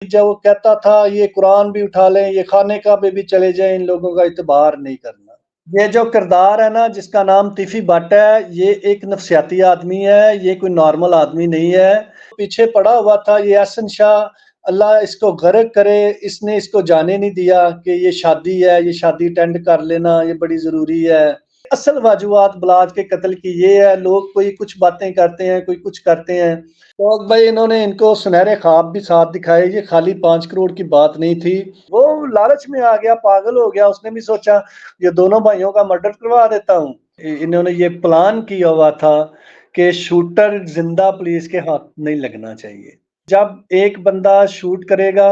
जब वो कहता था ये कुरान भी उठा लें, ये खाने का भी चले जाएं, इन लोगों का इतबार नहीं करना। ये जो किरदार है ना जिसका नाम तीफी भट्ट है, ये एक नफसियाती आदमी है, ये कोई नॉर्मल आदमी नहीं है। पीछे पड़ा हुआ था ये एहसन शाह, अल्लाह इसको गर्क करे, इसने इसको जाने नहीं दिया कि ये शादी है, ये शादी अटेंड कर लेना, ये बड़ी जरूरी है। असल वजूहात बलाज के कत्ल की ये है, लोग कोई कुछ बातें करते हैं, कोई कुछ करते हैं। तो भाई इन्होंने इनको सुनहरे ख्वाब भी साथ दिखाए, ये खाली 5 करोड़ की बात नहीं थी। वो लालच में आ गया, पागल हो गया, उसने भी सोचा ये दोनों भाइयों का मर्डर करवा देता हूँ। इन्होंने ये प्लान किया हुआ था कि शूटर जिंदा पुलिस के हाथ नहीं लगना चाहिए। जब एक बंदा शूट करेगा,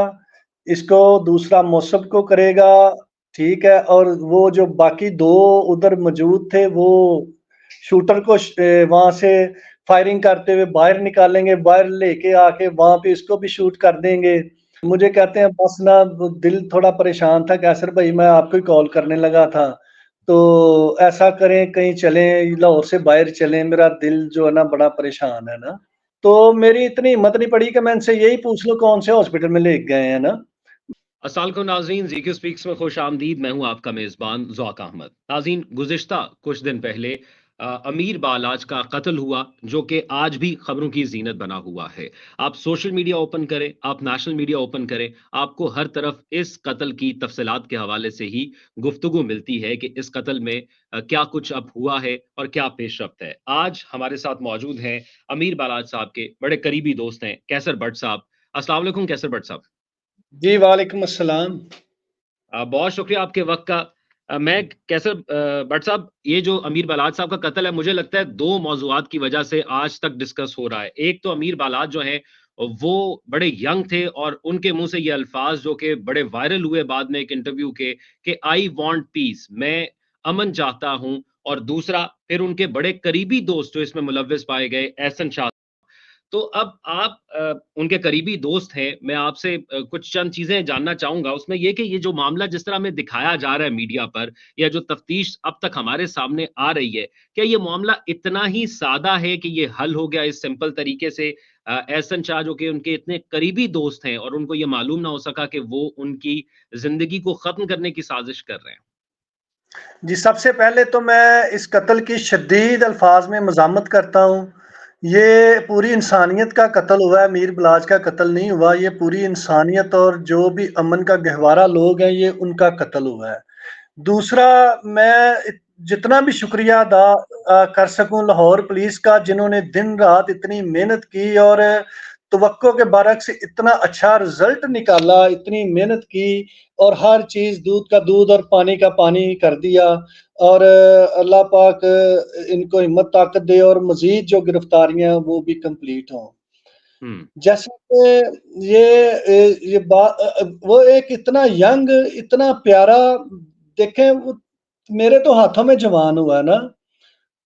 इसको दूसरा मौसम को करेगा, ठीक है, और वो जो बाकी दो उधर मौजूद थे वो शूटर को वहां से फायरिंग करते हुए बाहर निकालेंगे, बाहर लेके आके वहां पे इसको भी शूट कर देंगे। मुझे कहते हैं बस ना दिल थोड़ा परेशान था कैसर भाई, मैं आपको ही कॉल करने लगा था, तो ऐसा करें कहीं चलें, लाहौर से बाहर चलें, मेरा दिल जो है ना बड़ा परेशान है ना। तो मेरी इतनी हिम्मत नहीं पड़ी कि मैं इनसे यही पूछ लूं कौन से हॉस्पिटल में ले गए हैं ना। अस्सलाम नाज़रीन, ज़ीक्यू स्पीक्स में खुश आमदीद। मैं हूं आपका मेज़बान ज़ौक अहमद। नाज़रीन, गुज़िश्ता कुछ दिन पहले अमीर बालाज का कत्ल हुआ, जो कि आज भी खबरों की ज़ीनत बना हुआ है। आप सोशल मीडिया ओपन करें, आप नेशनल मीडिया ओपन करें, आपको हर तरफ इस कत्ल की तफसीलात के हवाले से ही गुफ्तगू मिलती है कि इस कत्ल में क्या कुछ अब हुआ है और क्या पेशरफ्त है। आज हमारे साथ मौजूद हैं अमीर बालाज साहब के बड़े करीबी दोस्त हैं कैसर भट्ट साहब। अस्सलाम वालेकुम कैसर भट्ट साहब। जी वालेकुम अस्सलाम। बहुत शुक्रिया आपके वक्त का। मैं कैसर भट्ट साहब, ये जो अमीर बालाज साहब का कत्ल है, मुझे लगता है दो मौजुआत की वजह से आज तक डिस्कस हो रहा है। एक तो अमीर बालाज जो हैं वो बड़े यंग थे और उनके मुंह से ये अल्फाज जो कि बड़े वायरल हुए बाद में एक इंटरव्यू के कि आई वांट पीस, मैं अमन चाहता हूं। और दूसरा फिर उनके बड़े करीबी दोस्त जो इसमें मुलव्विस पाए गए, एहसन शाह। तो अब आप उनके करीबी दोस्त हैं, मैं आपसे कुछ चंद चीज़ें जानना चाहूँगा। उसमें ये कि ये जो मामला जिस तरह हमें दिखाया जा रहा है मीडिया पर, या जो तफ्तीश अब तक हमारे सामने आ रही है, क्या ये मामला इतना ही सादा है कि ये हल हो गया इस सिंपल तरीके से? एहसन शाह जो कि उनके इतने करीबी दोस्त हैं और उनको ये मालूम ना हो सका कि वो उनकी ज़िंदगी को ख़त्म करने की साज़िश कर रहे हैं? जी, सबसे पहले तो मैं इस कत्ल की शदीद अल्फाज में मज़ामत करता हूँ। ये पूरी इंसानियत का कत्ल हुआ है, मीर बिलाज का कत्ल नहीं हुआ। ये पूरी इंसानियत और जो भी अमन का गहवारा लोग हैं, ये उनका कत्ल हुआ है। दूसरा, मैं जितना भी शुक्रिया अदा कर सकूं लाहौर पुलिस का, जिन्होंने दिन रात इतनी मेहनत की और तवक्को के बरक्स इतना अच्छा रिजल्ट निकाला, इतनी मेहनत की और हर चीज दूध का दूध और पानी का पानी कर दिया। और अल्लाह पाक इनको हिम्मत ताकत दे और मजीद जो गिरफ्तारियां वो भी कंप्लीट हों। हुँ। जैसे कि ये बात, वो एक इतना यंग, इतना प्यारा, देखें वो मेरे तो हाथों में जवान हुआ ना,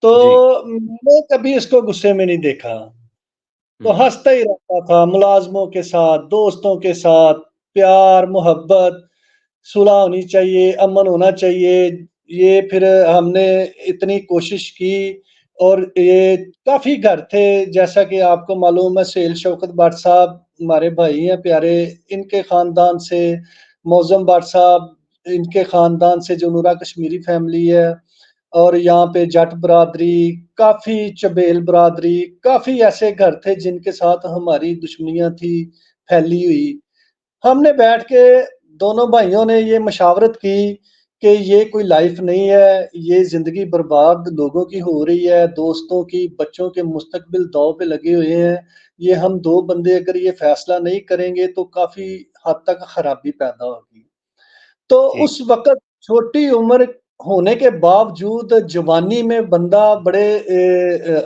तो जी। मैंने कभी इसको गुस्से में नहीं देखा। तो हुँ। हंसता ही रहता था मुलाजमों के साथ, दोस्तों के साथ, प्यार मोहब्बत, सुलह होनी चाहिए, अमन होना चाहिए। ये फिर हमने इतनी कोशिश की और ये काफ़ी घर थे, जैसा कि आपको मालूम है सुहेल शौकत भट्ट साहब हमारे भाई हैं प्यारे, इनके ख़ानदान से, मौज़म भट्ट साहब इनके ख़ानदान से, जो नूरा कश्मीरी फैमिली है, और यहाँ पे जट बरादरी, काफ़ी चबेल बरादरी, काफ़ी ऐसे घर थे जिनके साथ हमारी दुश्मनियाँ थी फैली हुई। हमने बैठ के दोनों भाइयों ने ये मशावरत की कि ये कोई लाइफ नहीं है, ये ज़िंदगी बर्बाद लोगों की हो रही है, दोस्तों की, बच्चों के मुस्तकबिल दाँव पे लगे हुए हैं। ये हम 2 बंदे अगर ये फैसला नहीं करेंगे तो काफ़ी हद तक खराबी पैदा होगी। तो ठीक। उस वक़्त छोटी उम्र होने के बावजूद जवानी में बंदा बड़े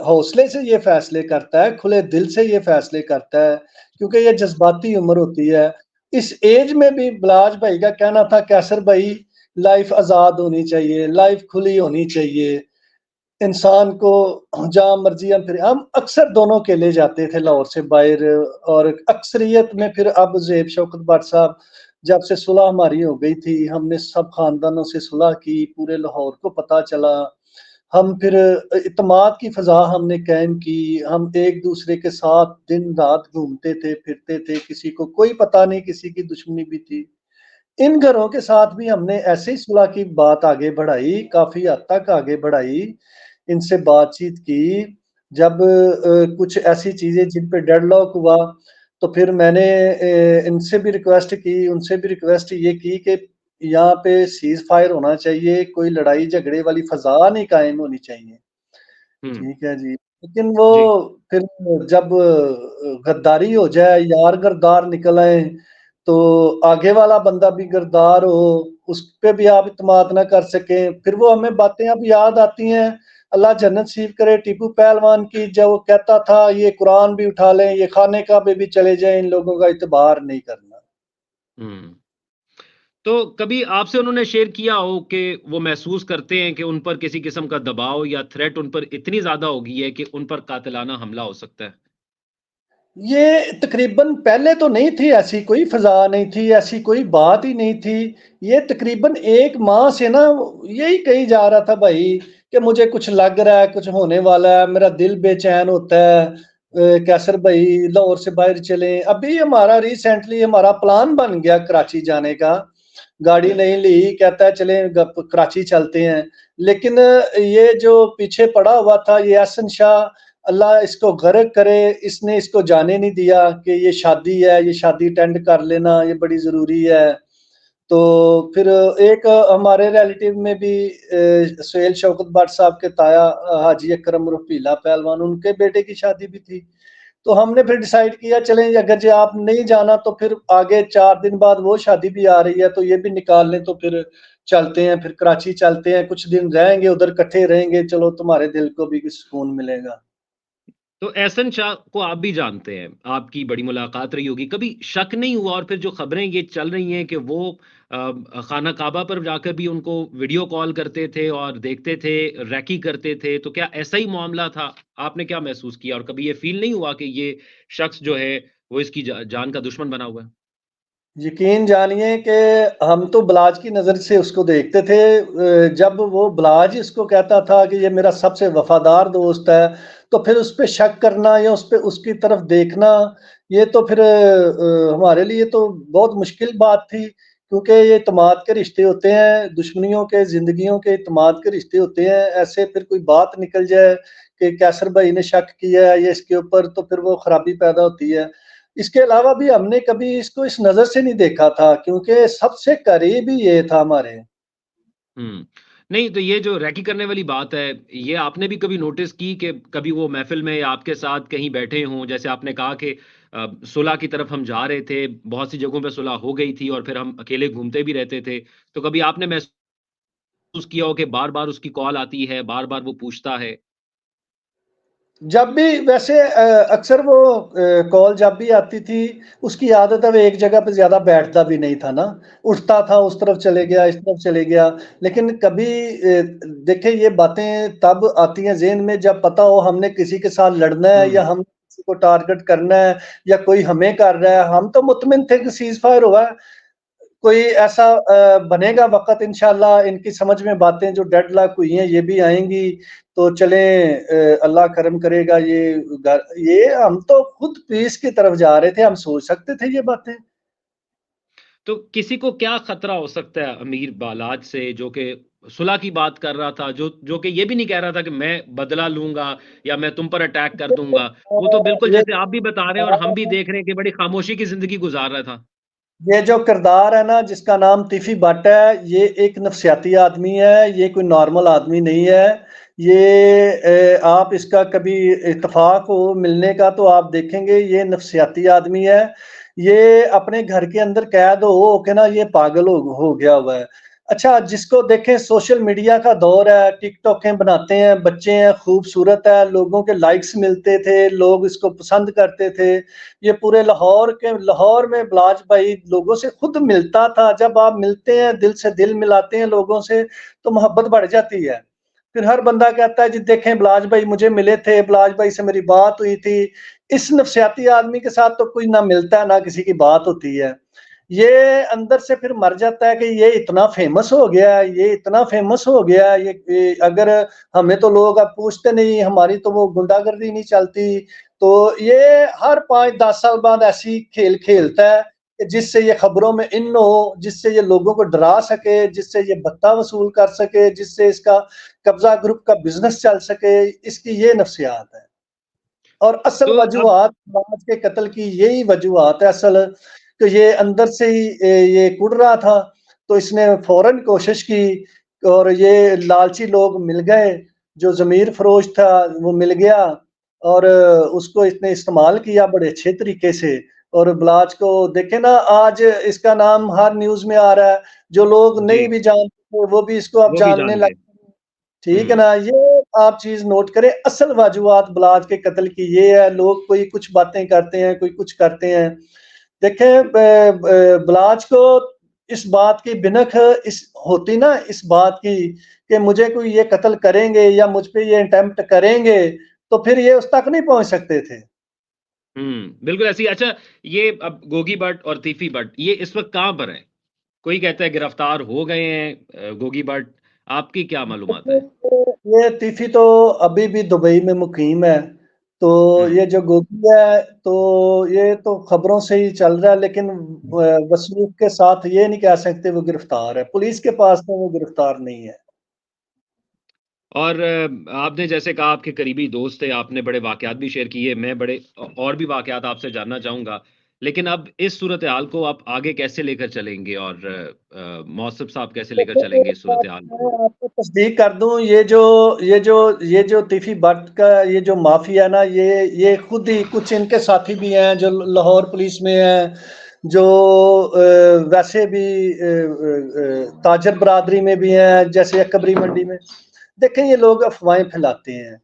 हौसले से ये फैसले करता है, खुले दिल से ये फैसले करता है, क्योंकि ये जज़्बाती उम्र होती है। इस एज में भी बिलाज भाई का कहना था कैसर भाई लाइफ आज़ाद होनी चाहिए, लाइफ खुली होनी चाहिए। इंसान को जहाँ मर्ज़ी हम अक्सर दोनों अकेले जाते थे लाहौर से बाहर, और अक्सरियत में फिर अब ज़ेब शौकत भट्ट साहब, जब से सुलह हमारी हो गई थी, हमने सब खानदानों से सुलह की, पूरे लाहौर को पता चला। हम फिर इत्तेमाद की फ़ज़ा हमने कायम की, हम एक-दूसरे के साथ दिन-रात घूमते थे, फिरते थे, किसी को कोई पता नहीं किसी की दुश्मनी भी थी। इन घरों के साथ भी हमने ऐसे ही सुलह की बात आगे बढ़ाई, काफ़ी हद तक आगे बढ़ाई, इनसे बातचीत की। जब कुछ ऐसी चीज़ें जिन पे डेडलॉक हुआ, तो फिर मैंने इनसे भी रिक्वेस्ट की, उनसे भी रिक्वेस्ट ये की कि यहाँ पे सीज़-फायर होना चाहिए, कोई लड़ाई-झगड़े वाली फ़ज़ा नहीं कायम होनी चाहिए। हुँ, ठीक है जी। लेकिन वो जी। फिर जब गद्दारी हो जाए, यार गद्दार निकल आए, तो आगे वाला बंदा भी गद्दार हो, उस पे भी आप इत्तेमाद ना कर सकें। फिर वो हमें बातें अब याद आती हैं, अल्लाह जन्नत नसीब करे टीपू पहलवान की, जब वो कहता था ये कुरान भी उठा लें, ये खाने-काबे भी चले जाएँ, इन लोगों का इत्बार नहीं करना। हुँ। तो कभी आपसे उन्होंने शेयर किया हो कि वो महसूस करते हैं कि उन पर किसी किस्म का दबाव या थ्रेट उन पर इतनी ज़्यादा हो गई है कि उन पर कातिलाना हमला हो सकता है? ये तकरीबन पहले तो नहीं थी ऐसी कोई फ़ज़ा नहीं थी, ऐसी कोई बात ही नहीं थी। ये तकरीबन 1 माह से ना यही कही जा रहा था भाई कि मुझे कुछ लग रहा है, कुछ होने वाला है, मेरा दिल बेचैन होता है। कैसर भाई लाहौर से बाहर चलें। अभी हमारा रिसेंटली हमारा प्लान बन गया कराची जाने का। गाड़ी नहीं ली, कहता है चलें कराची चलते हैं। लेकिन ये जो पीछे पड़ा हुआ था ये हसन शाह, अल्लाह इसको गर्क करे, इसने इसको जाने नहीं दिया कि ये शादी है, ये शादी अटेंड कर लेना, ये बड़ी ज़रूरी है। तो फिर एक हमारे रिलेटिव में भी सुहेल शौकत भट्ट साहब के ताया हाजी अकरम रफीला पहलवान, उनके बेटे की शादी भी थी। तो हमने फिर डिसाइड किया चलें अगर जो आप नहीं जाना तो फिर आगे 4 दिन बाद वो शादी भी आ रही है, तो ये भी निकाल लें, तो फिर चलते हैं, फिर कराची चलते हैं, कुछ दिन रहेंगे उधर, इकट्ठे रहेंगे, चलो तुम्हारे दिल को भी सुकून मिलेगा। तो एहसन शाह को आप भी जानते हैं, आपकी बड़ी मुलाकात रही होगी। कभी शक नहीं हुआ और फिर जो खबरें ये चल रही हैं कि वो खाना काबा पर जाकर भी उनको वीडियो कॉल करते थे और देखते थे, रैकी करते थे, तो क्या ऐसा ही मामला था? आपने क्या महसूस किया और कभी ये फ़ील नहीं हुआ कि ये शख्स जो है, वो इसकी जान का दुश्मन बना हुआ है? यकीन जानिए कि हम तो ब्लाज की नज़र से उसको देखते थे। जब वो ब्लाज इसको कहता था कि ये मेरा सबसे वफ़ादार दोस्त है, तो फिर उस पे शक करना या उस पे उसकी तरफ देखना, ये तो फिर हमारे लिए तो बहुत मुश्किल बात थी, क्योंकि ये इत्तेमाद के रिश्ते होते हैं, दुश्मनियों के, ज़िंदगियों के इत्तेमाद के रिश्ते होते हैं। ऐसे फिर कोई बात निकल जाए कि कैसर भाई ने शक किया है ये इसके ऊपर, तो फिर वो खराबी पैदा होती है। इसके अलावा भी हमने कभी इसको इस नज़र से नहीं देखा था, क्योंकि सबसे करीब ही ये था हमारे। हुँ। नहीं, तो ये जो रैकी करने वाली बात है, ये आपने भी कभी नोटिस की कि कभी वो महफ़िल में या आपके साथ कहीं बैठे हों, जैसे आपने कहा कि सुलह की तरफ हम जा रहे थे, बहुत सी जगहों पे सुलह हो गई थी और फिर हम अकेले घूमते भी रहते थे। तो कभी आपने महसूस किया हो कि बार-बार उसकी कॉल आती है, बार-बार वो पूछता है? जब भी वैसे अक्सर वो कॉल जब भी आती थी, उसकी आदत है वो एक जगह पे ज़्यादा बैठता भी नहीं था ना, उठता था, उस तरफ चले गया, इस तरफ चले गया। लेकिन कभी देखिए ये बातें तब आती हैं ज़हन में जब पता हो हमने किसी के साथ लड़ना है या हुँ। हम किसी को टारगेट करना है या कोई हमें कर रहा है। हम तो मुतमिन थे कि सीज़ फायर हुआ है, कोई ऐसा बनेगा वक़्त इंशाअल्लाह, इनकी समझ में बातें जो डेडलॉक हुई हैं ये भी आएँगी, तो चलें अल्लाह करम करेगा, ये हम तो खुद पीस की तरफ जा रहे थे, हम सोच सकते थे ये बातें? तो किसी को क्या खतरा हो सकता है अमीर बालाज से जो कि सुलह की बात कर रहा था, जो जो कि ये भी नहीं कह रहा था कि मैं बदला लूँगा या मैं तुम पर अटैक कर दूँगा। वो तो बिल्कुल ये जैसे आप भी बता रहे हैं और हम भी देख रहे हैं कि बड़ी खामोशी की ज़िंदगी गुज़ार रहा था। ये जो किरदार है ना जिसका नाम तिफी भट्ट है, ये एक नफ़सियाती आदमी है, ये कोई नॉर्मल आदमी नहीं है। ये आप इसका कभी इत्तेफ़ाक हो मिलने का तो आप देखेंगे ये नफ़सियाती आदमी है। ये अपने घर के अंदर कैद हो के ना ये पागल हो गया हुआ है। अच्छा, जिसको देखें सोशल मीडिया का दौर है, टिकटॉकें बनाते हैं, बच्चे हैं, खूबसूरत है, लोगों के लाइक्स मिलते थे, लोग इसको पसंद करते थे। ये पूरे लाहौर में ब्लाज भाई लोगों से खुद मिलता था। जब आप मिलते हैं, दिल से दिल मिलाते हैं लोगों से, तो मोहब्बत बढ़ जाती है। फिर हर बंदा कहता है जी देखें ब्लाज भाई मुझे मिले थे, ब्लाज भाई से मेरी बात हुई थी। इस नफसियाती आदमी के साथ तो कोई ना मिलता है, ना किसी की बात होती है। ये अंदर से फिर मर जाता है कि ये इतना फेमस हो गया, ये इतना फेमस हो गया, ये अगर हमें तो लोग अब पूछते नहीं, हमारी तो वो गुंडागर्दी नहीं चलती। तो ये हर 5-10 साल बाद ऐसी खेल खेलता है कि जिससे ये खबरों में इन हो, जिससे ये लोगों को डरा सके, जिससे ये भत्ता वसूल कर सके, जिससे इसका कब्जा ग्रुप का बिजनेस चल सके, इसकी ये नफ्सियात है। और असल तो अब वजूहात आज के कत्ल की यही वजूहात है असल, कि ये अंदर से ही ये कुड़ रहा था, तो इसने फौरन कोशिश की और ये लालची लोग मिल गए, जो ज़मीर फ़रोश था वो मिल गया और उसको इसने इस्तेमाल किया बड़े अच्छे तरीके से। और बलाच को देखें ना, आज इसका नाम हर न्यूज़ में आ रहा है, जो लोग जी, नहीं भी जानते थे वो भी इसको अब वो भी जानने जान लग गए। गए। ठीक है हुँ। ना? ये आप चीज़ नोट करें, असल वजूहात बलाच के कत्ल की ये है, लोग कोई कुछ बातें करते हैं, कोई कुछ करते हैं। देखें बलाच को इस बात की भिनक इस होती ना इस बात की कि मुझे कोई ये कत्ल करेंगे या मुझ पे ये अटेम्प्ट करेंगे, तो फिर ये उस तक नहीं पहुँच सकते थे। बिल्कुल ऐसे ही। अच्छा, ये अब गोगी भट्ट और तीफी भट्ट ये इस वक़्त कहाँ पर हैं? कोई कहता है गिरफ्तार हो गए हैं गोगी भट्ट, आपकी क्या मालूमात है? ये तीफी तो अभी भी दुबई में मुकीम है। तो हुँ। ये जो गोगी है, तो ये तो खबरों से ही चल रहा है, लेकिन वसूख के साथ ये नहीं कह सकते वो गिरफ्तार है। पुलिस के पास तो वो गिरफ्तार नहीं है। और आपने जैसे कहा आपके करीबी दोस्त थे, आपने बड़े वाक़यात भी शेयर किए, मैं बड़े और भी वाक़यात आपसे जानना चाहूँगा। लेकिन अब इस सूरत-ए-हाल को आप आगे कैसे लेकर चलेंगे और मौसम साहब कैसे लेकर देखिए, चलेंगे एक इस बात सूरत-ए-हाल को? मैं आपको तस्दीक कर दूँ, ये जो तीफी भट्ट का ये जो माफिया है ना, ये खुद ही कुछ इनके साथी भी हैं जो लाहौर पुलिस में हैं, जो वैसे भी ताजर बरादरी में भी हैं, जैसे अकबरी मंडी में। देखें, ये लोग अफ़वाहें फैलाते हैं।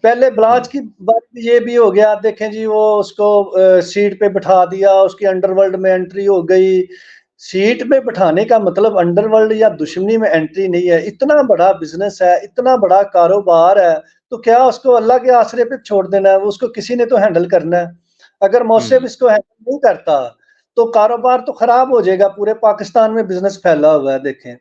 पहले हुँ। बलाच की बात ये भी हो गया, देखें जी वो उसको सीट पे बिठा दिया, उसकी अंडरवर्ल्ड में एंट्री हो गई। सीट पे बिठाने का मतलब अंडरवर्ल्ड या दुश्मनी में एंट्री नहीं है। इतना बड़ा बिज़नेस है, इतना बड़ा कारोबार है, तो क्या उसको अल्लाह के आसरे पे छोड़ देना है? वो उसको किसी ने तो हैंडल करना है। अगर मौसम हुँ, इसको हैंडल नहीं करता, तो कारोबार तो खराब हो जाएगा। पूरे पाकिस्तान में बिज़नेस फैला हुआ है, देखें।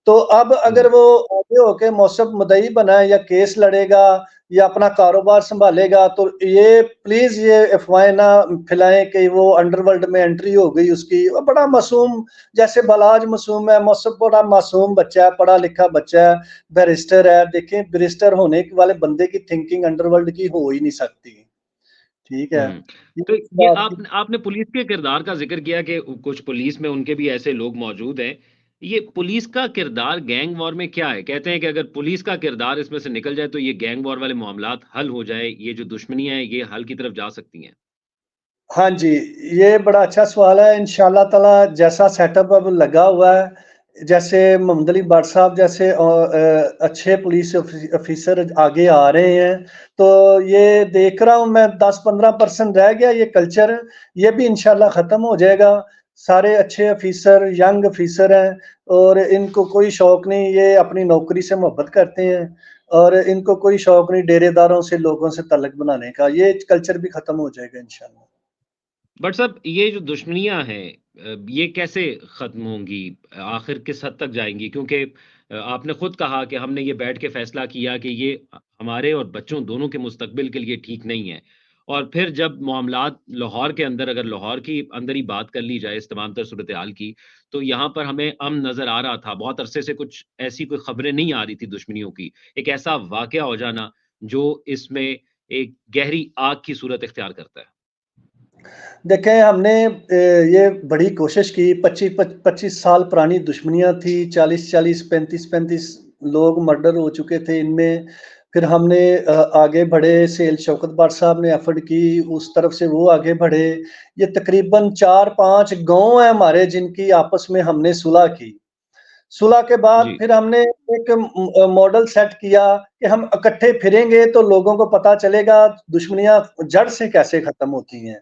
तो अब अगर जी। वो आगे होके मौसम मुद्दई बना है या केस लड़ेगा या अपना कारोबार सँभालेगा, तो ये प्लीज़ ये अफ़वाहें ना फैलाएँ कि वो अंडरवर्ल्ड में एंट्री हो गई उसकी। वो बड़ा मासूम, जैसे बलाज मासूम है, मौसम बड़ा मासूम बच्चा है, पढ़ा-लिखा बच्चा है, बैरिस्टर है। देखें, बैरिस्टर होने वाले बंदे की थिंकिंग अंडरवर्ल्ड की हो ही नहीं सकती। ठीक है? हुँ। ये तो इस ये बात की। आपने पुलिस के किरदार का ज़िक्र किया कि कुछ पुलिस में उनके भी ऐसे लोग मौजूद हैं। ये पुलिस का किरदार गैंग वॉर में क्या है? कहते हैं कि अगर पुलिस का किरदार इसमें से निकल जाए तो ये गैंग वॉर वाले मामलात हल हो जाए, ये जो दुश्मनियाँ हैं ये हल की तरफ जा सकती हैं। हाँ जी, ये बड़ा अच्छा सवाल है। इंशाअल्लाह ताला जैसा सेटअप अब लगा हुआ है, जैसे मोहम्मद अली भट्ट साहब जैसे अच्छे पुलिस ऑफिसर आगे आ रहे हैं, तो ये देख रहा हूँ मैं 10-15% रह गया ये कल्चर, ये भी इंशाअल्लाह ख़त्म हो जाएगा। सारे अच्छे ऑफिसर, यंग ऑफिसर हैं और इनको कोई शौक नहीं, ये अपनी नौकरी से मोहब्बत करते हैं और इनको कोई शौक नहीं डेरेदारों से, लोगों से तल्लुक बनाने का। ये कल्चर भी ख़त्म हो जाएगा इंशाअल्लाह। बट साहब ये जो दुश्मनियाँ हैं ये कैसे ख़त्म होंगी? आखिर किस हद तक जाएँगी? क्योंकि आपने खुद कहा कि हमने ये बैठ के फ़ैसला किया कि ये हमारे और बच्चों दोनों के मुस्तकबिल के लिए ठीक नहीं है। और फिर जब मामलात लाहौर के अंदर अगर लाहौर की अंदर ही बात कर ली जाए इस तमाम तर सूरत-ए-हाल की, तो यहाँ पर हमें अमन नज़र आ रहा था। बहुत अरसे से कुछ ऐसी कोई ख़बरें नहीं आ रही थी दुश्मनियों की। एक ऐसा वाक़या हो जाना जो इसमें एक गहरी आग की सूरत इख्तियार करता है। देखें, हमने ये बड़ी कोशिश की, 25 साल पुरानी दुश्मनियाँ थी, 40-40, 35-35 लोग मर्डर हो चुके थे इनमें। फिर हमने आगे बढ़े, सेल शौकत भट्ट साहब ने एफर्ट की, उस तरफ से वो आगे बढ़े। ये तकरीबन 4-5 गाँव हैं हमारे जिनकी आपस में हमने सुलह की। सुलह के बाद जी। फिर हमने एक मॉडल सेट किया कि हम इकट्ठे फिरेंगे तो लोगों को पता चलेगा दुश्मनियाँ जड़ से कैसे खत्म होती हैं।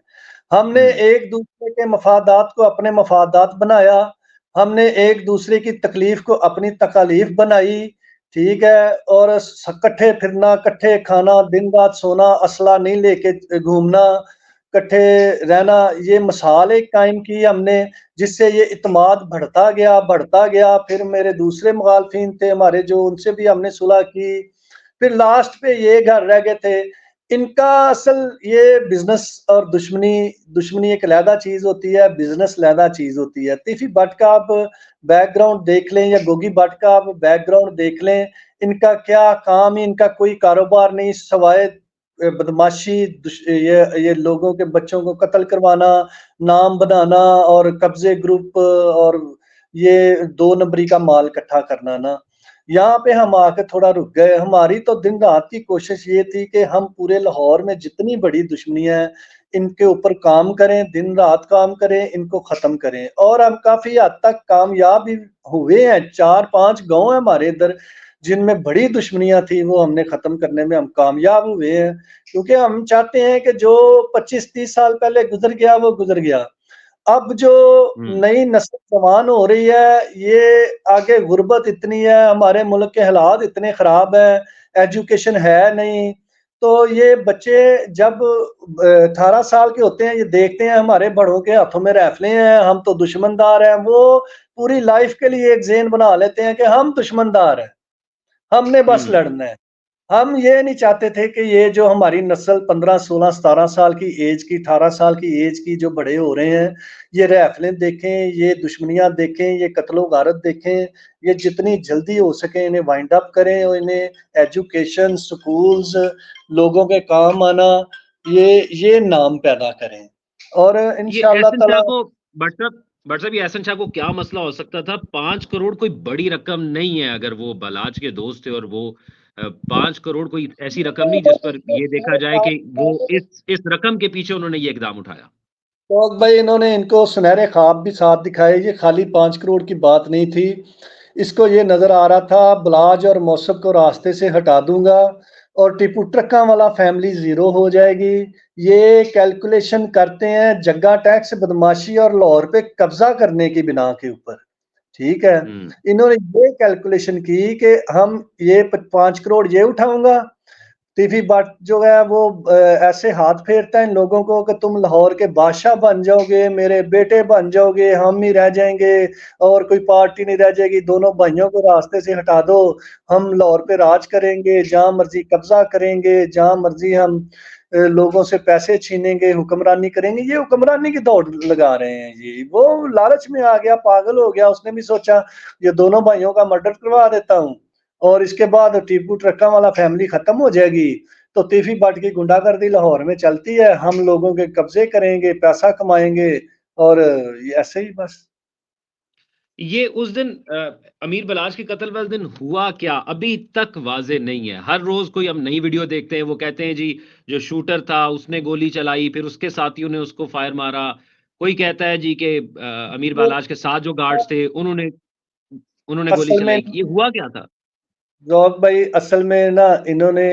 हमने हुँ। एक दूसरे के मफादात को अपने मफादात बनाया, हमने एक दूसरे की तकलीफ को अपनी तकालीफ बनाई, ठीक है? और इकट्ठे फिरना, इकट्ठे खाना, दिन रात सोना, असला नहीं लेके घूमना, इकट्ठे रहना, ये मिसाल एक कायम की हमने, जिससे ये इत्मीनान बढ़ता गया। फिर मेरे दूसरे मुखालिफिन थे हमारे जो, उनसे भी हमने सुलह की। फिर लास्ट पे ये घर रह गए थे। इनका असल ये बिजनेस और दुश्मनी एक अलहदा चीज होती है, बिजनेस अलहदा चीज होती है। तीफी भट्ट का आप बैकग्राउंड देख लें या गोगी भट्ट का आप बैकग्राउंड देख लें, इनका क्या काम ही, इनका कोई कारोबार नहीं सवाए बदमाशी, ये लोगों के बच्चों को कत्ल करवाना, नाम बनाना और कब्जे ग्रुप और ये 2 नंबरी का माल इकट्ठा करना ना। यहाँ पे हम आके थोड़ा रुक गए। हमारी तो दिन रात की कोशिश ये थी कि हम पूरे लाहौर में जितनी बड़ी दुश्मनियां हैं इनके ऊपर काम करें, दिन रात काम करें, इनको खत्म करें। और हम काफी हद तक कामयाब भी हुए हैं। 4-5 गांव है हमारे इधर जिनमें बड़ी दुश्मनियां थी, वो हमने खत्म करने में हम कामयाब हुए हैं। क्योंकि हम चाहते हैं कि जो 25-30 साल पहले गुजर गया वो गुजर गया। अब जो नई नस्ल जवान हो रही है, ये आगे गुर्बत इतनी है, हमारे मुल्क के हालात इतने खराब है, एजुकेशन है नहीं। तो ये बच्चे जब 18 साल के होते हैं, ये देखते हैं हमारे बड़ों के हाथों में राइफलें हैं, हम तो दुश्मनदार हैं, वो पूरी लाइफ के लिए एक ज़हन बना लेते हैं कि हम दुश्मनदार हैं, हमने बस लड़ना है। हम ये नहीं चाहते थे कि ये जो हमारी नस्ल 15, 16, 17 साल की एज की, 18 साल की एज की जो बड़े हो रहे हैं, ये राइफलें देखें, ये दुश्मनियाँ देखें, ये कत्लो-गारत देखें। ये जितनी जल्दी हो सके इन्हें वाइंड अप करें और इन्हें एजुकेशन, स्कूल्स, लोगों के काम आना, ये नाम पैदा करें। और ये इंशाअल्लाह एहसन ताला शाह को बट साहब ये एहसन शाह को क्या मसला हो सकता था? 5 करोड़ कोई बड़ी रकम नहीं है, अगर वो बलाज के दोस्त थे और वो 5 करोड़ कोई ऐसी रकम नहीं जिस पर ये देखा जाए कि वो इस रकम के पीछे उन्होंने ये इकदाम उठाया। तो भाई इन्होंने इनको सुनहरे ख्वाब भी साथ दिखाए। ये खाली 5 करोड़ की बात नहीं थी। इसको ये नजर आ रहा था बलाज और मौसफ को रास्ते से हटा दूंगा और टीपू ट्रक्का वाला फैमिली जीरो हो जाएगी। ये कैलकुलेशन करते हैं जग्गा टैक्स, बदमाशी और लाहौर पे कब्जा करने की बिना के ऊपर। ठीक है, इन्होंने ये कैलकुलेशन की कि हम ये 5 करोड़ ये उठाऊंगा। टीवी बट जो है वो ऐसे हाथ फेरता है इन लोगों को कि तुम लाहौर के बादशाह बन जाओगे, मेरे बेटे बन जाओगे, हम ही रह जाएंगे और कोई पार्टी नहीं रह जाएगी, दोनों भाइयों को रास्ते से हटा दो, हम लाहौर पे राज करेंगे, जहां मर्जी कब्जा करेंगे, जहां मर्जी हम लोगों से पैसे छीनेंगे, हुक्मरानी करेंगे। ये हुक्मरानी की दौड़ लगा रहे हैं। ये वो लालच में आ गया, पागल हो गया। उसने भी सोचा ये दोनों भाइयों का मर्डर करवा देता हूँ और इसके बाद टीपू ट्रक्का वाला फैमिली खत्म हो जाएगी। तो तीफी बट की गुंडागर्दी लाहौर में चलती है, हम लोगों के कब्जे करेंगे, पैसा कमाएंगे और ऐसे ही बस। ये उस दिन अमीर बलाज के कत्ल वाले दिन हुआ क्या अभी तक वाजे नहीं है। हर रोज कोई हम नई वीडियो देखते हैं, वो कहते हैं जी जो शूटर था उसने गोली चलाई, फिर उसके साथियों ने उसको फायर मारा। कोई कहता है जी कि अमीर बलाज के साथ जो गार्ड्स थे उन्होंने उन्होंने गोली असल में चलाई। ये हुआ क्या था? जौक भाई, असल में ना इन्होंने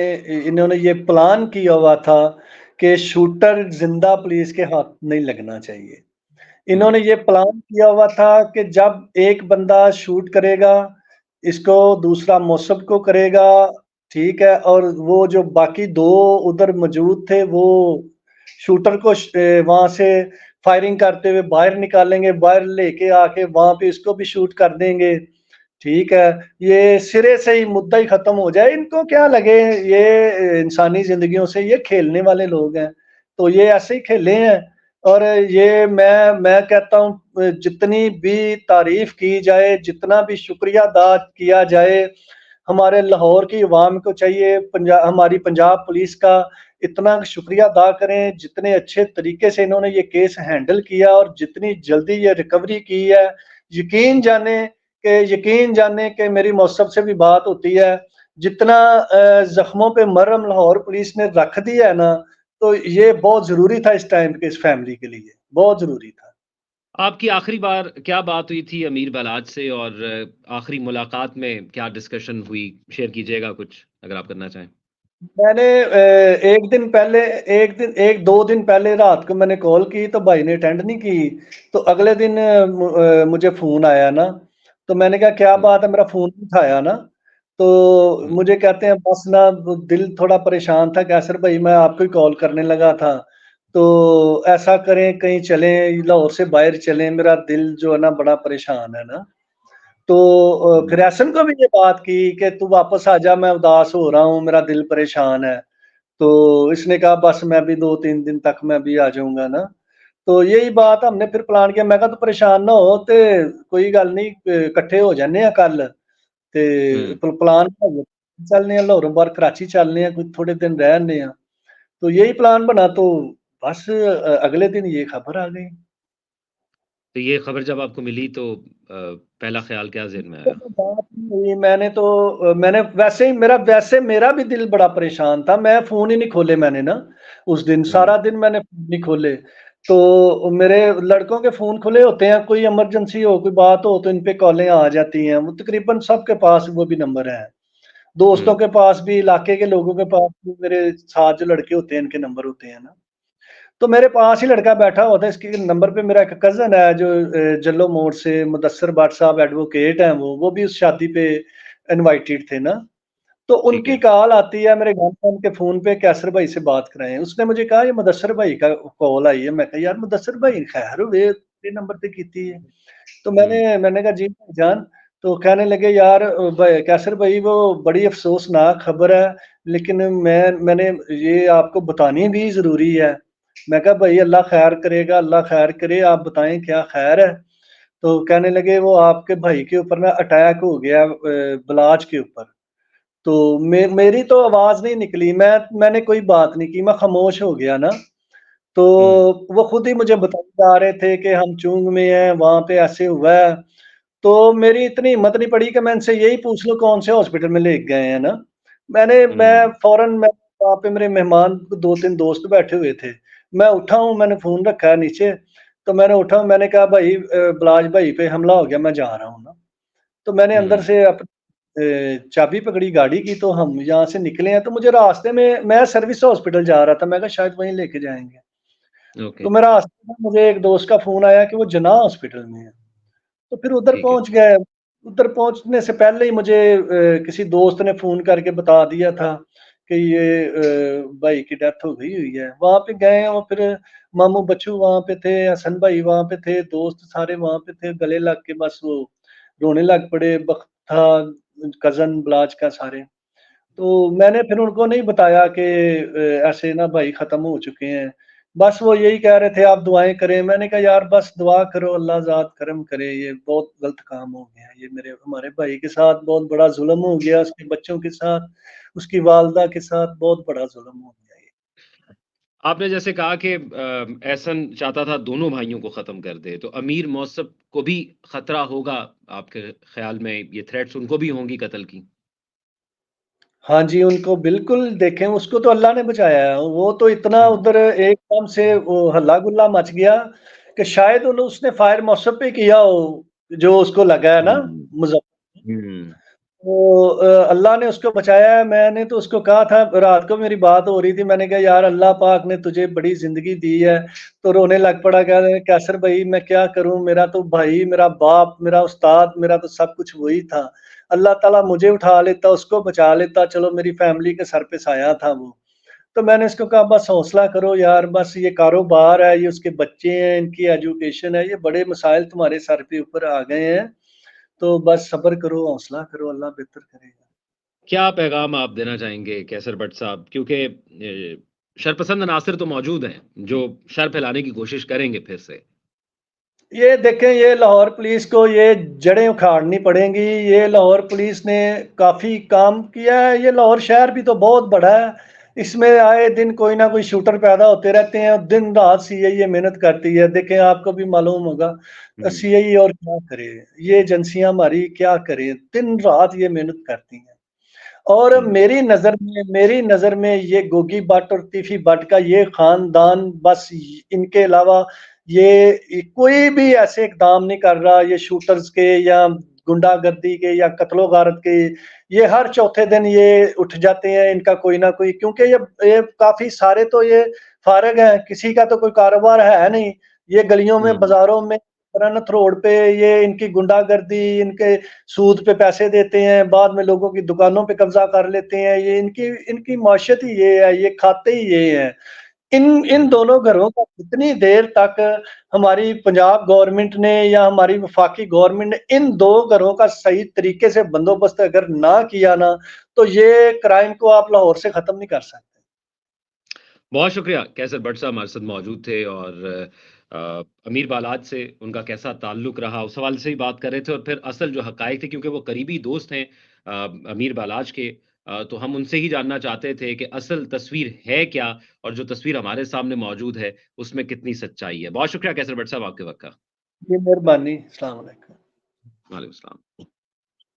इन्होंने ये प्लान किया हुआ था कि शूटर जिंदा पुलिस के हाथ नहीं लगना चाहिए। इन्होंने ये प्लान किया हुआ था कि जब एक बंदा शूट करेगा, इसको दूसरा मौसब को करेगा, ठीक है, और वो जो बाकी 2 उधर मौजूद थे वो शूटर को वहां से फायरिंग करते हुए बाहर निकालेंगे, बाहर लेके आके वहां पे इसको भी शूट कर देंगे। ठीक है, ये सिरे से ही मुद्दा ही खत्म हो जाए। इनको क्या लगे, ये इंसानी जिंदगियों से ये खेलने वाले लोग हैं, तो ये ऐसे ही खेले हैं। और ये मैं कहता हूँ जितनी भी तारीफ की जाए, जितना भी शुक्रिया अदा किया जाए, हमारे लाहौर की अवाम को चाहिए हमारी पंजाब पुलिस का इतना शुक्रिया अदा करें, जितने अच्छे तरीके से इन्होंने ये केस हैंडल किया और जितनी जल्दी ये रिकवरी की है। यकीन जाने कि मेरी मौसम से भी बात होती है, जितना जख्मों पे मरहम लाहौर पुलिस ने रख दिया है ना, तो ये बहुत जरूरी था इस टाइम के, इस फैमिली के लिए बहुत जरूरी था। आपकी आखिरी बार क्या बात हुई थी अमीर बलाज से, और आखिरी मुलाकात में क्या डिस्कशन हुई? शेयर कीजिएगा कुछ अगर आप करना चाहें। मैंने एक दिन पहले, 1-2 दिन पहले रात को मैंने कॉल की तो भाई ने अटेंड नहीं की। तो अगले दिन मुझे फोन आया ना, तो मैंने कहा क्या बात है, मेरा फोन नहीं उठाया ना। तो मुझे कहते हैं बस ना दिल थोड़ा परेशान था, कैसर भाई मैं आपको ही कॉल करने लगा था। तो ऐसा करें कहीं चलें, लाहौर से बाहर चलें, मेरा दिल जो है ना बड़ा परेशान है ना। तो फिर एहसन को भी ये बात की कि तू वापस आ जा, मैं उदास हो रहा हूँ, मेरा दिल परेशान है। तो इसने कहा बस मैं भी 2-3 दिन तक मैं भी आ जाऊँगा ना। तो यही बात हमने फिर प्लान किया, मैं कहा तू परेशान ना हो ते कोई गल नहीं, इकट्ठे हो जाने आ कल ते हम्म। प्लान बनाइए, चलने आ लाहौरों बाहर कराची चलने आ, कोई थोड़े दिन रह आने आ। तो यही प्लान बना, तो बस अगले दिन ये खबर आ गई। तो ये खबर जब आपको मिली तो पहला ख्याल क्या ज़हन में आया? बात नहीं हुई, मैंने तो मैंने वैसे मेरा भी दिल बड़ा परेशान था, मैं फ़ोन ही नहीं खोले मैंने ना, उस दिन हुँ, सारा दिन मैंने फ़ोन नहीं खोले। तो मेरे लड़कों के फ़ोन खुले होते हैं, कोई इमरजेंसी हो, कोई बात हो तो इन पे कॉलें आ जाती हैं, वो तकरीबन सबके पास वो भी नंबर हैं। दोस्तों हुँ, के पास भी, इलाके के लोगों के पास भी, मेरे साथ जो लड़के होते हैं इनके नंबर होते हैं ना। तो मेरे पास ही लड़का बैठा हुआ था, इसके नंबर पे मेरा एक कज़न है जो जल्लो मोड़ से मुदस्सिर भट्ट साहब एडवोकेट हैं वो भी उस शादी पे इनवाइटेड थे ना। तो ठीक उनकी है। कॉल आती है मेरे घरवालों के फ़ोन पे, कैसर भाई से बात कराएँ। उसने मुझे कहा ये मुदस्सिर भाई का कॉल आई है। मैं कहा यार मुदस्सिर भाई खैर हुए, ये नंबर पे कीती है। तो हुँ, मैंने कहा जी भाईजान। तो कहने लगे यार कैसर भाई वो बड़ी अफ़सोसनाक खबर है, लेकिन मैंने ये आपको बतानी भी ज़रूरी है। मैं कहा भाई अल्लाह खैर करेगा, अल्लाह खैर करे, आप बताएँ क्या खैर है? तो कहने लगे वो आपके भाई के ऊपर ना अटैक हो गया बलाच के ऊपर। तो मेरी तो आवाज़ नहीं निकली, मैंने कोई बात नहीं की, मैं खामोश हो गया ना। तो हुँ, वो खुद ही मुझे बताए जा रहे थे कि हम चुंग में हैं, वहाँ पे ऐसे हुआ है। तो मेरी इतनी हिम्मत नहीं पड़ी कि मैं इनसे यही पूछ लूँ कौन से हॉस्पिटल में लेके गए हैं ना। मैं हुँ, फ़ौरन मैं वहाँ पे मेरे मेहमान 2-3 दोस्त बैठे हुए थे। मैं उठा हूँ, मैंने फ़ोन रखा है नीचे, तो मैंने उठा हूँ, मैंने कहा भाई बलाज भाई पे हमला हो गया, मैं जा रहा हूँ ना। तो मैंने अंदर हुँ, से चाबी पकड़ी गाड़ी की, तो हम यहाँ से निकले हैं, तो मुझे रास्ते में मैं सर्विस हॉस्पिटल जा रहा था, मैं कहा शायद वहीं लेके जाएँगे। ओके, तो मैं रास्ते में मुझे एक दोस्त का फ़ोन आया कि वो जनाह हॉस्पिटल में है। तो फिर उधर ठीक है। पहुँच गए। उधर पहुँचने से पहले ही मुझे किसी दोस्त ने फ़ोन करके बता दिया था कि ये भाई की डेथ हो गई हुई है। वहाँ पे गए और फिर मामू बच्चू वहाँ पे थे, हसन भाई वहाँ पे थे, दोस्त सारे वहाँ पे थे, गले लग के बस वो रोने लग पड़े। बख्त था, कज़न ब्लाच का सारे। तो मैंने फिर उनको नहीं बताया कि ऐसे ना भाई ख़त्म हो चुके हैं। बस वो यही कह रहे थे आप दुआएँ करें। मैंने कहा यार बस दुआ करो, अल्लाह ज़ात करम करे, ये बहुत गलत काम हो गया। ये हमारे भाई के साथ बहुत बड़ा ज़ुल्म हो गया, उसके बच्चों के साथ, उसकी वालिदा के साथ बहुत बड़ा ज़ुल्म हो गया ये। आपने जैसे कहा कि एहसन चाहता था दोनों भाइयों को ख़त्म कर दे, तो अमीर मौसम को भी खतरा होगा आपके ख़्याल में, ये थ्रेट्स उनको भी होंगी कत्ल की? हाँ जी, उनको बिल्कुल देखें, उसको तो अल्लाह ने बचाया है। वो तो इतना हुँ, उधर एकदम से वो हल्ला-गुल्ला मच गया कि शायद उसने फायर मौसम पे किया हो, जो उसको लगा है ना हुँ, मुज़फ्फर। हुँ, तो अल्लाह ने उसको बचाया है। मैंने तो उसको कहा था, रात को मेरी बात हो रही थी, मैंने कहा यार अल्लाह पाक ने तुझे बड़ी ज़िंदगी दी है। तो रोने लग पड़ा, कह रहा है कैसर भाई मैं क्या करूँ? मेरा तो भाई, मेरा बाप, मेरा उस्ताद, मेरा तो सब कुछ वही था। अल्लाह ताला मुझे उठा लेता, उसको बचा लेता, चलो मेरी फैमिली के सर पे साया था वो। तो मैंने इसको कहा बस हौसला करो यार, बस ये कारोबार है, ये उसके बच्चे हैं, इनकी एजुकेशन है, ये बड़े मसाइल तुम्हारे सर पे ऊपर आ गए हैं। तो बस सब्र करो, हौसला करो, अल्लाह बेहतर करेगा। क्या पैगाम आप देना चाहेंगे कैसर भट्ट साहब? क्योंकि शरपसंद अनासिर तो मौजूद हैं, जो शर फैलाने की कोशिश करेंगे फिर से। ये देखें, ये लाहौर पुलिस को ये जड़ें उखाड़नी पड़ेंगी। ये लाहौर पुलिस ने काफ़ी काम किया है। ये लाहौर शहर भी तो बहुत बड़ा है। इसमें आए दिन कोई ना कोई शूटर पैदा होते रहते हैं। दिन रात सीआईए मेहनत करती है। देखें आपको भी मालूम होगा, हुँ, सीआईए और क्या करे, ये एजेंसियां हमारी क्या करें, दिन रात ये मेहनत करती हैं। और हुँ, मेरी नज़र में ये गोगी भट्ट और तीफी भट्ट का ये खानदान, बस इनके अलावा ये कोई भी ऐसे इकदाम नहीं कर रहा, ये शूटर्स के या गुंडागर्दी के या कत्लो गारत के। ये हर चौथे दिन ये उठ जाते हैं, इनका कोई ना कोई, क्योंकि ये काफी सारे तो ये फारग हैं, किसी का तो कोई कारोबार है नहीं। ये गलियों में, हुँ, बाजारों में, रनत रोड पे ये इनकी गुंडागर्दी, इनके सूद पे पैसे देते हैं, बाद में लोगों की दुकानों पे कब्जा कर लेते हैं। ये इनकी इनकी माशियत ही ये है, ये खाते ही ये हैं। इन दोनों घरों का कितनी देर तक हमारी पंजाब गवर्नमेंट ने या हमारी वफाकी गवर्नमेंट ने इन 2 घरों का सही तरीके से बंदोबस्त अगर ना किया ना, तो ये क्राइम को आप लाहौर से खत्म नहीं कर सकते। बहुत शुक्रिया कैसर भट्ट साहब हमारे साथ मौजूद थे और अमीर बालाद से उनका कैसा ताल्लुक रहा उस हवाले से ही बात कर रहे थे और फिर असल जो हकायक थे क्योंकि वो करीबी दोस्त हैं अमीर बालाज के, तो हम उनसे ही जानना चाहते थे कि असल तस्वीर है क्या और जो तस्वीर हमारे सामने मौजूद है उसमें कितनी सच्चाई है। बहुत शुक्रिया कैसर भट्ट साहब आपके वक्त का। जी मेहरबानी। अस्सलाम वालेकुम। वालेकुम सलाम।